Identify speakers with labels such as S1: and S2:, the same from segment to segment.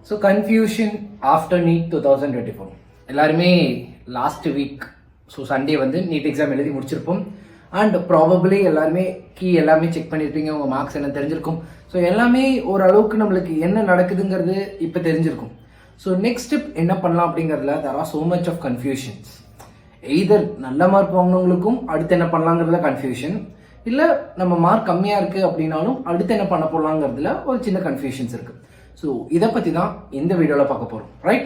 S1: So confusion after NEET 2024 எல்லாருமே last week so Sunday வந்து NEET exam எழுதி முடிச்சிருப்போம். And probably எல்லாருமே எல்லாமே செக் பண்ணியிருப்பீங்க, உங்கள் மார்க்ஸ் என்ன தெரிஞ்சிருக்கும். ஸோ எல்லாமே ஓரளவுக்கு நம்மளுக்கு என்ன நடக்குதுங்கிறது இப்போ தெரிஞ்சிருக்கும். ஸோ நெக்ஸ்ட் ஸ்டெப் என்ன பண்ணலாம் அப்படிங்கிறதுல there are so much of confusions. Either நல்ல மார்க் வாங்கினவங்களுக்கும் அடுத்து என்ன பண்ணலாங்கிறதுல கன்ஃபியூஷன், இல்லை நம்ம மார்க் கம்மியாக இருக்குது அப்படின்னாலும் அடுத்து என்ன பண்ண போகலாங்கிறதுல ஒரு சின்ன கன்ஃபியூஷன்ஸ் இருக்குது. ஸோ இதை பற்றி தான் இந்த வீடியோவில் பார்க்க போகிறோம், right?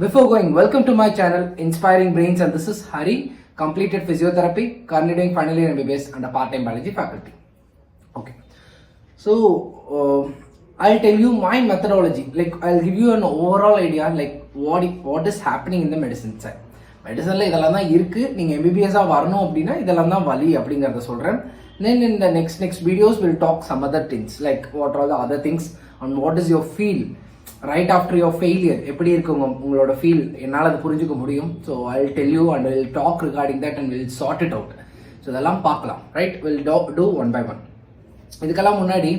S1: Before going, welcome to my channel Inspiring Brains, and this is Hari, completed physiotherapy, currently doing final year MBBS and a part-time biology faculty. Okay, so I'll tell you my methodology. Like I'll give you an overall idea, like what is happening in the medicine side. மெடிசனில் இதெல்லாம் தான் இருக்குது, நீங்கள் எம்பிபிஎஸ்ஸாக வரணும் அப்படின்னா இதெல்லாம் தான் வழி அப்படிங்கிறத சொல்கிறேன். Then in the next videos we'll talk some other things, like what are the other things and what is your feel right after your failure. எப்படி இருக்குங்க உங்களோட ஃபீல், என்னால் அதை புரிஞ்சுக்க முடியும். So I'll tell you and we'll talk regarding that and we'll sort it out. So இதெல்லாம் பார்க்கலாம், right? we'll do one by one. இதுக்கெல்லாம் முன்னாடி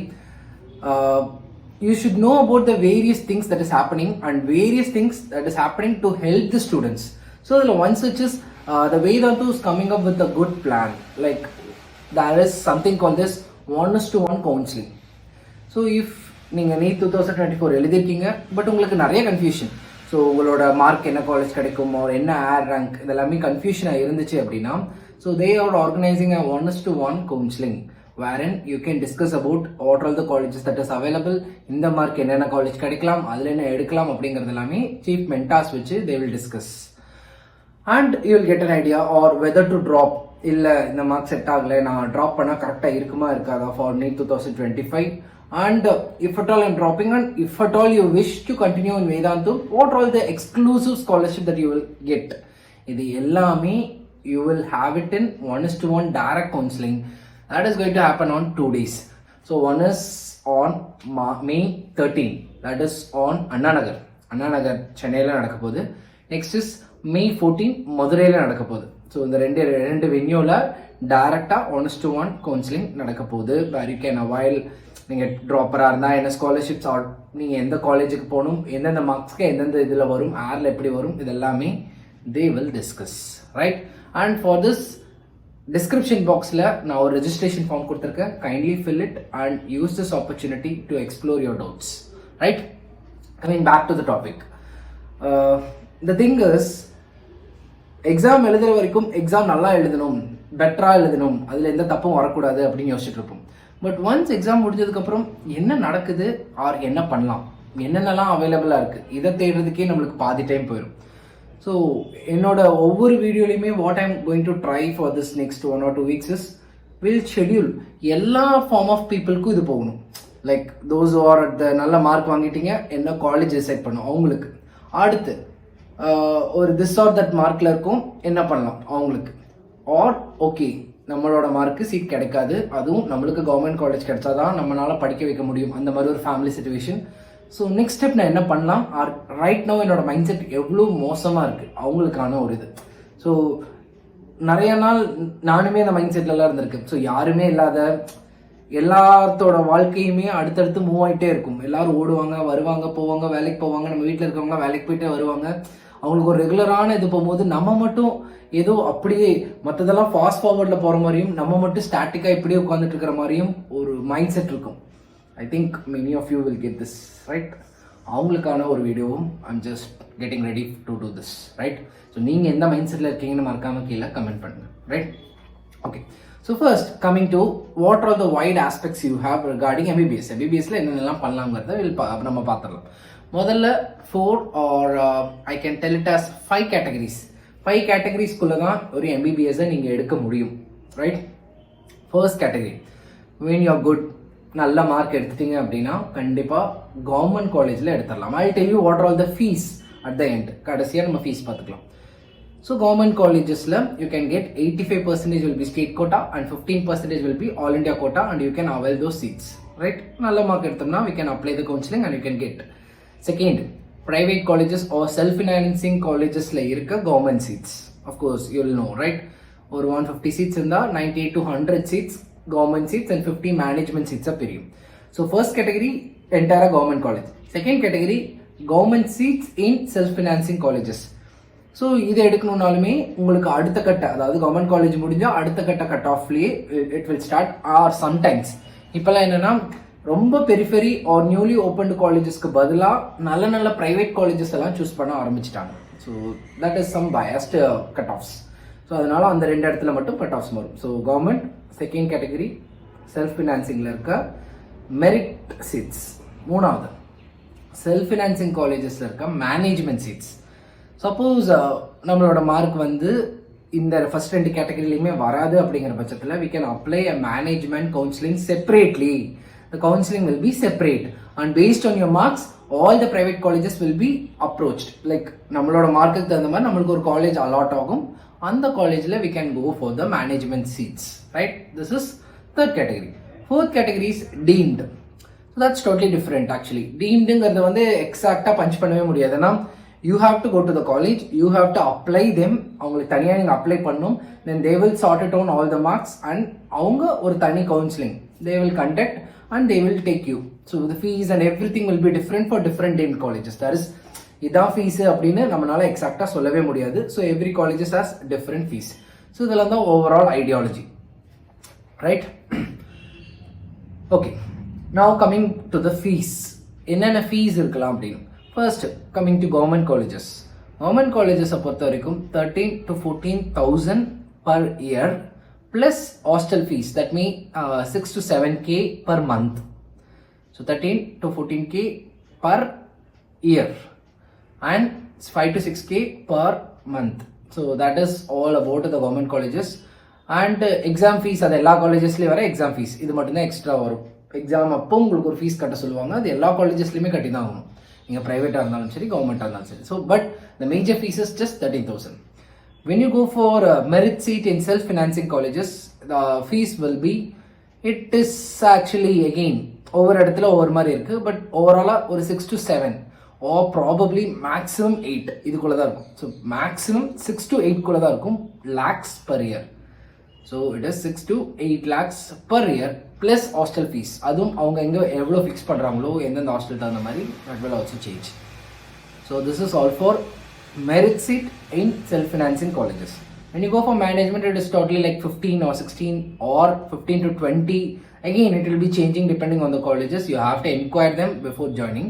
S1: you should know about the various things that is happening and various things that is happening to help the students. So once which is the Vedantu is coming up with a good plan. Like there is something called this 1:1 counseling. So if நீங்கள் NEET 2024 எழுதிருக்கீங்க, but உங்களுக்கு நிறைய confusion, so உங்களோட mark என்ன college கிடைக்கும், என்ன ஏர் rank, இதெல்லாமே கன்ஃபியூஷனாக இருந்துச்சு அப்படின்னா, so they are organising a 1:1 counseling wherein you can discuss about what all the colleges that is available, இந்த மார்க் என்னென்ன காலேஜ் கிடைக்கலாம், அதில் என்ன எடுக்கலாம் அப்படிங்கிறது எல்லாமே சீஃப் மென்டார்ஸ் வச்சு they will discuss. And you will get an idea or whether to drop. இல்லை இந்த மார்க் செட் ஆகலை, நான் ட்ராப் பண்ணால் கரெக்டாக இருக்குமா இருக்காதா for NEET 2025. And if at all I'm dropping, and if at all you wish to continue in Vedantu, what are all the exclusive scholarship that you will get? இது எல்லாமே you will have it in 1:1 direct counseling. That is going to happen on 2 days. So one is on May 13, that is on Anna Nagar சென்னையில் நடக்க போகுது. Next is May 14 மதுரையில் நடக்க போகுது. So இந்த ரெண்டு வென்யூவில் டைரக்டாக 1:1 கவுன்சிலிங் நடக்க போகுது. வேர் யூ கேன் அவைல், நீங்கள் ட்ராப்பராக இருந்தால் என்ன ஸ்காலர்ஷிப்ஸ், நீங்கள் எந்த காலேஜுக்கு போகணும், எந்தெந்த மார்க்ஸ்க்கு எந்தெந்த இதில் வரும், ஏரில் எப்படி வரும், இது எல்லாமே they will discuss, right? And for this description பாக்ஸில் நான் ஒரு ரெஜிஸ்ட்ரேஷன் ஃபார்ம் கொடுத்துருக்கேன். Kindly fill it and use this opportunity to explore your doubts, right? Coming back to the topic, the thing is, exam எழுதுகிற வரைக்கும் exam நல்லா எழுதணும், பெட்டராக எழுதணும், அதில் எந்த தப்பும் வரக்கூடாது அப்படின்னு யோசிச்சுட்டு இருப்போம். பட் ஒன்ஸ் எக்ஸாம் முடிஞ்சதுக்கப்புறம் என்ன நடக்குது ஆர் என்ன பண்ணலாம், என்னென்னலாம் அவைலபிளாக இருக்குது, இதை தேடுறதுக்கே நம்மளுக்கு பாதி டைம் போயிடும். ஸோ என்னோட ஒவ்வொரு வீடியோலையுமே what I'm going to try for this next 1 or 2 weeks is will schedule எல்லா ஃபார்ம் ஆஃப் பீப்புளுக்கும் இது போகணும். Like those are at the நல்ல மார்க் வாங்கிட்டீங்க, என்ன காலேஜ் டிசைட் பண்ணும் அவங்களுக்கு, அடுத்து ஒரு திஸ் ஆர் தட் மார்க்கில் இருக்கும் என்ன பண்ணலாம் அவங்களுக்கு, ஆர் ஓகே நம்மளோட மார்க்கு சீட் கிடைக்காது, அதுவும் நம்மளுக்கு கவர்மெண்ட் காலேஜ் கிடைச்சாதான் நம்மளால் படிக்க வைக்க முடியும், அந்த மாதிரி ஒரு family situation. So next step நான் என்ன பண்ணலாம், ஆர் ரைட் நோ என்னோட மைண்ட் செட் எவ்வளோ மோசமாக இருக்குது அவங்களுக்கான ஒரு இது. ஸோ நிறைய நாள் நானுமே அந்த மைண்ட் செட்லலாம் இருந்திருக்கு. ஸோ யாருமே இல்லாத எல்லாத்தோட வாழ்க்கையுமே அடுத்தடுத்து மூவ் ஆகிட்டே இருக்கும். எல்லாரும் ஓடுவாங்க, வருவாங்க, போவாங்க, வேலைக்கு போவாங்க, நம்ம வீட்டில் இருக்கவங்க வேலைக்கு போயிட்டே வருவாங்க. அவங்களுக்கு ஒரு ரெகுலரான இது போகும்போது நம்ம மட்டும் ஏதோ அப்படியே மற்றதெல்லாம் ஃபாஸ்ட் ஃபார்வர்டில் போகிற மாதிரியும் நம்ம மட்டும் ஸ்டாட்டிக்காக இப்படியே உட்காந்துட்டு இருக்கிற மாதிரியும் ஒரு மைண்ட் செட் இருக்கும். I think many of you will get this, right? அவங்களுக்கான ஒரு வீடியோவும் I'm just getting ready to do this, right? So நீங்கள் எந்த மைண்ட் செட்டில் இருக்கீங்கன்னு மறக்காமல் கீழே கமெண்ட் பண்ணுங்கள், right? Okay, so first coming to what are the wide aspects you have regarding MBBS. எம்பிபிஎஸ்ல என்னென்னலாம் பண்ணலாங்கிறத நம்ம பார்த்துடலாம். முதல்ல 4 or I can tell it as 5 categories. 5 categoriesக்குள்ளே தான் ஒரு எம்பிபிஎஸ்ஸை நீங்கள் எடுக்க முடியும், right? First category, when you are good, நல்ல மார்க் எடுத்துட்டீங்க அப்படின்னா கண்டிப்பாக கவர்மெண்ட் காலேஜில் எடுத்துடலாம். I tell you what are all the fees at the end. கடைசியாக நம்ம ஃபீஸ் பார்த்துக்கலாம். ஸோ கவர்மெண்ட் காலேஜஸில் you can get 85% will be state quota and 15% will be all India quota and you can avail those seats, right? நல்ல mark எடுத்தோம்னா we can apply the counseling and you can get. Second, private colleges or self-financing collegesல இருக்க government seats. Of course, you will know, right? ஒரு 150 seats இருந்தால் 98 to 100 seats government seats and 50 management seats பிரியும். So first category, entire government college. Second category, government seeds இன் self financing colleges. So இதை எடுக்கணும்னாலுமே உங்களுக்கு அடுத்த கட்ட, அதாவது government college முடிஞ்சால் அடுத்த கட்ட கட் ஆஃப்லேயே it will start. Or sometimes இப்போல்லாம் என்னென்னா ரொம்ப பெரிஃபெரி ஆர் நியூலி ஓப்பன்டு காலேஜஸ்க்கு பதிலாக நல்ல நல்ல ப்ரைவேட் காலேஜஸ் எல்லாம் சூஸ் பண்ண ஆரம்பிச்சிட்டாங்க. So that is some biased cut offs. So அதனால அந்த 2 இடத்துல மட்டும் கட் ஆஃப்ஸ் வரும். So government second category, self ஃபினான்சிங்கில் இருக்க மெரிட் சீட்ஸ். 3வது செல்ஃப் ஃபினான்சிங் காலேஜஸில் இருக்க மேனேஜ்மெண்ட் சீட்ஸ். சப்போஸ் நம்மளோட மார்க் வந்து இந்த ஃபர்ஸ்ட் 2 கேட்டகரிலையுமே வராது அப்படிங்கிற பட்சத்தில் we can apply a management counseling separately. The counseling will be separate and based on your marks all the private colleges will be approached. Like நம்மளோட மார்க்குக்கு தகுந்த மாதிரி நம்மளுக்கு ஒரு காலேஜ் அலாட் ஆகும். அந்த காலேஜில் we can go for the management seats, right? This is third category. Fourth category is deemed. So that's totally different actually. Deemedங்கிறது வந்து எக்ஸாக்டாக பஞ்ச் பண்ணவே முடியாதுன்னா you have to go to the college, you have to apply them. அவங்களுக்கு தனியாக நீங்கள் apply பண்ணணும். Then they will sort it on all the marks and அவங்க ஒரு தனி counselling they will conduct and they will take you. So the fees and everything will be different for different deemed colleges. That is, இதான் fees அப்படின்னு நம்மளால எக்ஸாக்டாக சொல்லவே முடியாது. So every colleges has different fees. So இதெல்லாம் தான் overall ideology, right? Okay, now coming to the fees. என்னென்ன fees இருக்கலாம் அப்படின்னு. First coming to government colleges. Government காலேஜஸை பொறுத்த வரைக்கும் 13,000 to 14,000 per year plus hostel fees. That means 6 to 7K per month. So 13 to 14K per year and 5 to 6K per month. So that is all about the government colleges. And exam fees, அது எல்லா காலேஜஸ்லேயும் வர exam fees இது மட்டும்தான் extra வரும். Exam அப்போ உங்களுக்கு ஒரு fees கட்ட சொல்லுவாங்க. அது எல்லா காலேஜஸ்லையுமே கட்டி தான் ஆகணும், நீங்கள் ப்ரைவேட்டாக இருந்தாலும் சரி கவர்மெண்ட்டாக இருந்தாலும் சரி. So but the major fees is just 13,000. When you go for a merit seat in self-financing colleges, the fees will be, it is actually again ஒவ்வொரு இடத்துல ஒவ்வொரு மாதிரி இருக்குது. பட் ஓவராலாக ஒரு 6 to 7 or probably maximum 8 இதுக்குள்ளே தான் இருக்கும். ஸோ மேக்ஸிமம் 6 to 8 குள்ளே தான் இருக்கும் lakhs per year. So it is 6 to 8 lakhs per year plus hostel fees. அதுவும் அவங்க எங்கே எவ்வளோ ஃபிக்ஸ் பண்ணுறாங்களோ எந்தெந்த ஹாஸ்டல் தகுந்த மாதிரி that will also change. So this is all for merit seat in self-financing colleges. When you go for management, it is totally like 15 or 16 or 15 to 20. Again, it will be changing depending on the colleges. You have to inquire them before joining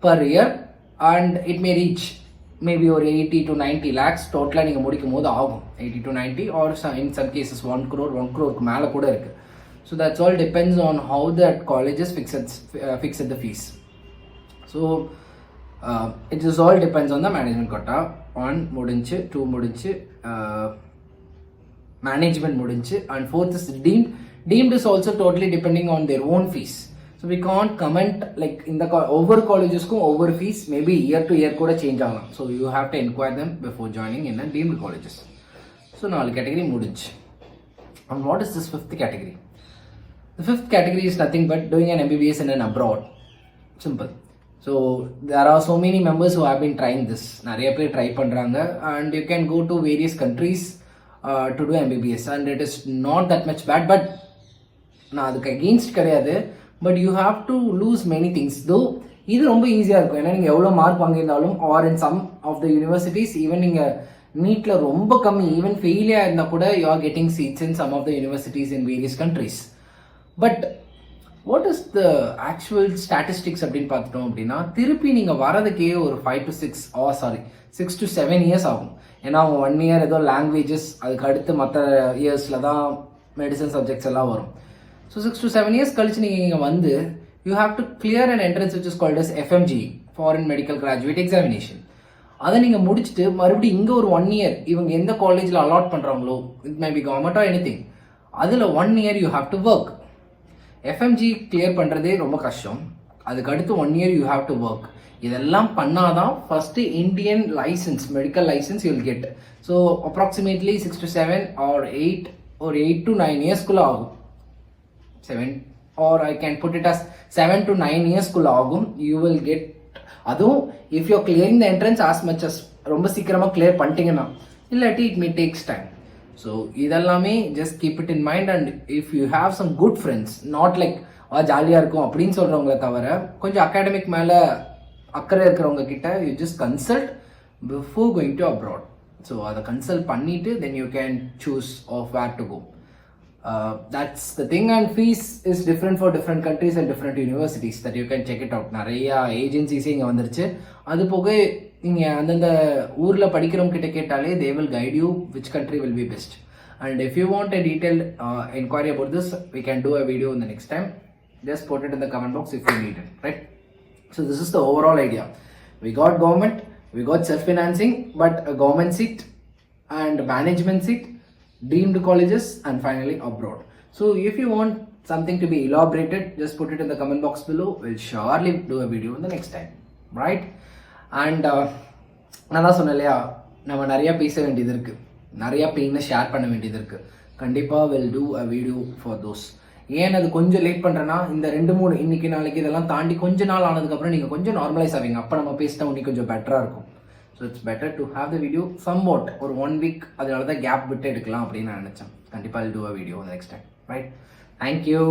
S1: per year and it may reach maybe or 80 to 90 lakhs total நீங்கள் முடிக்கும் போது ஆகும். 80 to 90 or in some cases 1 crore மேலே கூட இருக்கு. So that's all depends on how that colleges fix the fees. So it is all depends on the management quota. 1 முடிஞ்சு, 2 முடிஞ்சு, management முடிஞ்சு, and 4th is deemed. Deemed is also totally depending on their own fees. So we can't comment like in the over collegesக்கும் over fees maybe year to year கூட change ஆகலாம். So you have to inquire them before joining in a deemed colleges. So 4 category முடிஞ்சு. And what is this 5th category? The 5th category is nothing but doing an MBBS in an abroad. Simple. So there are so many members who have been trying this. நிறைய பேர் try பண்ணுறாங்க and you can go to various countries to do MBBS and it is not that much bad. But நான் அதுக்கு against கிடையாது. But you have to lose many things. Though இது ரொம்ப ஈஸியாக இருக்கும். ஏன்னா நீங்கள் எவ்வளோ மார்க் வாங்கியிருந்தாலும் or in some of the universities even நீங்கள் நீட்டில் ரொம்ப கம்மி ஈவன் ஃபெயிலியாக இருந்தால் கூட you are getting seats in some of the universities in various countries. But what is the actual statistics அப்படின்னு பார்த்துட்டோம் அப்படின்னா திருப்பி நீங்கள் வரதுக்கே ஒரு 6 to 7 இயர்ஸ் ஆகும். ஏன்னா அவங்க 1 year ஏதோ லாங்குவேஜஸ், அதுக்கு அடுத்து மற்ற இயர்ஸில் தான் மெடிசன் சப்ஜெக்ட்ஸ் எல்லாம் வரும். ஸோ 6 to 7 இயர்ஸ் கழிச்சு நீங்கள் இங்கே வந்து you have to clear and entrance which is called as FMG, foreign medical graduate examination. அதை நீங்கள் முடிச்சுட்டு மறுபடியும் இங்கே ஒரு 1 year இவங்க எந்த காலேஜில் அலாட் பண்ணுறாங்களோ, it may be government or anything, அதில் 1 year you have to work. FMG clear பண்ணுறதே ரொம்ப கஷ்டம். அதுக்கு அடுத்து 1 year you have to work. இதெல்லாம் பண்ணாதான் first Indian licence, medical licence you will get. So approximately 6 to 7 or 8 to 9 இயர்ஸ்க்குள்ளே ஆகும். 7 or I can put it as 7 to 9 இயர்ஸ்க்குள்ளே ஆகும். You will get. அதுவும் if you clearing the entrance as much as ரொம்ப சீக்கிரமாக clear பண்ணிட்டீங்கன்னா, இல்லாட்டி it may takes time. So இதெல்லாமே just keep it in mind. And if you have some good friends, not like ஜாலியாக இருக்கும் அப்படின்னு சொல்கிறவங்கள தவிர கொஞ்சம் அகாடமிக் மேலே அக்கறை இருக்கிறவங்க கிட்ட you just consult before going to abroad. So அதை கன்சல்ட் பண்ணிவிட்டு then you can choose of where to go. That's the thing. And fees is different for different countries and different universities that you can check it out. நிறையா ஏஜென்சிஸே இங்கே வந்துருச்சு. அது போக நீங்கள் அந்தந்த ஊரில் படிக்கிறவங்க கிட்ட கேட்டாலே they will guide you which country will be best. And if you want a detailed inquiry about this, we can do a video in the next time. Just put it in the comment box if you need it, right? So this is the overall idea. We got government, we got self-financing, but a government seat and management seat, deemed colleges, and finally abroad. So if you want something to be elaborated, just put it in the comment box below. We'll surely do a video in the next time, right? And நான் தான் சொன்னேன் இல்லையா, நம்ம நிறையா பேச வேண்டியது இருக்குது, நிறையா பெயினை ஷேர் பண்ண வேண்டியது இருக்குது. கண்டிப்பாக will do a video for those. ஏன் அது கொஞ்சம் லேட் பண்ணுறேன்னா, இந்த 2-3 இன்னைக்கு நாளைக்கு இதெல்லாம் தாண்டி கொஞ்ச நாள் ஆனதுக்கப்புறம் நீங்கள் கொஞ்சம் நார்மலைஸ் ஆவீங்க. அப்போ நம்ம பேசிட்டா இன்னைக்கு கொஞ்சம் பெட்டராக இருக்கும். So it's better to have the video somewhat ஒரு 1 வீக். அதனால தான் கேப் விட்டு எடுக்கலாம் அப்படின்னு நான் நினச்சேன். கண்டிப்பாக will do a video next time, right? Thank you.